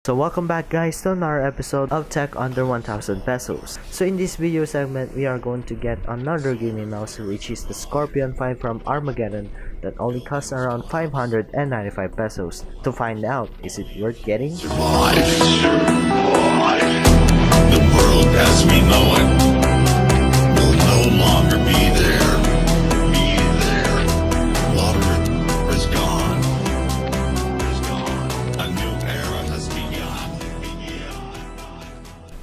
So welcome back guys to another episode of Tech Under 1000 Pesos. So in this video segment, we are going to get another gaming mouse, which is the Scorpion 5 from Armageddon that only costs around 595 pesos. To find out, is it worth getting? Survive. The world as we know it will no longer be there. Water is gone. A new era has begun.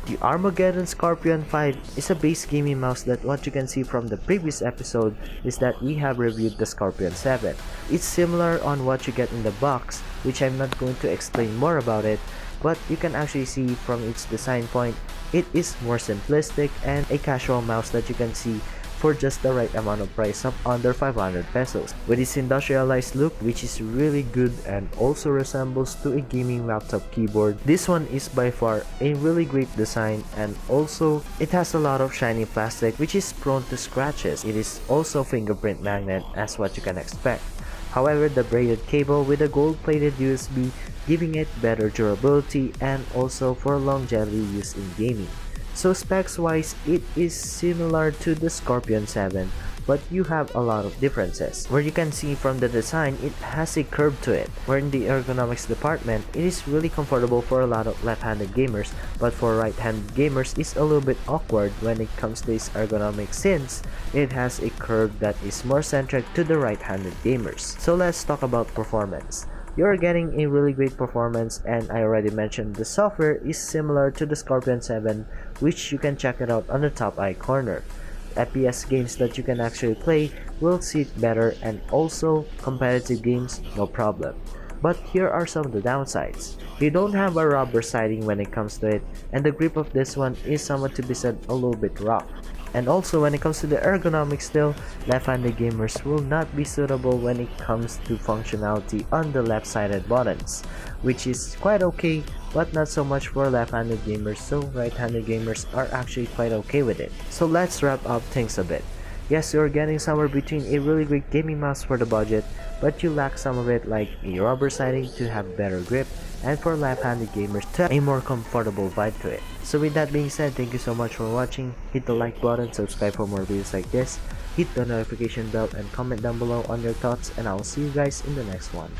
The Armageddon Scorpion 5 is a base gaming mouse that what you can see from the previous episode is that we have reviewed the Scorpion 7. It's similar on what you get in the box, which I'm not going to explain more about it, but you can actually see from its design point, it is more simplistic and a casual mouse that you can see for just the right amount of price of under 500 pesos. With its industrialized look, which is really good and also resembles to a gaming laptop keyboard, this one is by far a really great design, and also it has a lot of shiny plastic which is prone to scratches. It is also fingerprint magnet as what you can expect. However, the braided cable with a gold-plated USB giving it better durability and also for longevity use in gaming. So specs wise, it is similar to the Scorpion 7, but you have a lot of differences. Where you can see from the design, it has a curve to it. Where in the ergonomics department, it is really comfortable for a lot of left-handed gamers, but for right-handed gamers, it's a little bit awkward when it comes to its ergonomics since it has a curve that is more centric to the right-handed gamers. So let's talk about performance. You're getting a really great performance, and I already mentioned the software is similar to the Scorpion 7, which you can check it out on the top right corner. FPS games that you can actually play will sit better, and also competitive games, no problem. But here are some of the downsides. You don't have a rubber siding when it comes to it, and the grip of this one is somewhat to be said a little bit rough. And also when it comes to the ergonomics still, left-handed gamers will not be suitable when it comes to functionality on the left-sided buttons, which is quite okay, but not so much for left-handed gamers, so right-handed gamers are actually quite okay with it. So let's wrap up things a bit. Yes, you're getting somewhere between a really great gaming mouse for the budget, but you lack some of it like a rubber siding to have better grip, and for left-handed gamers to have a more comfortable vibe to it. So with that being said, thank you so much for watching. Hit the like button, subscribe for more videos like this, hit the notification bell, and comment down below on your thoughts, and I'll see you guys in the next one.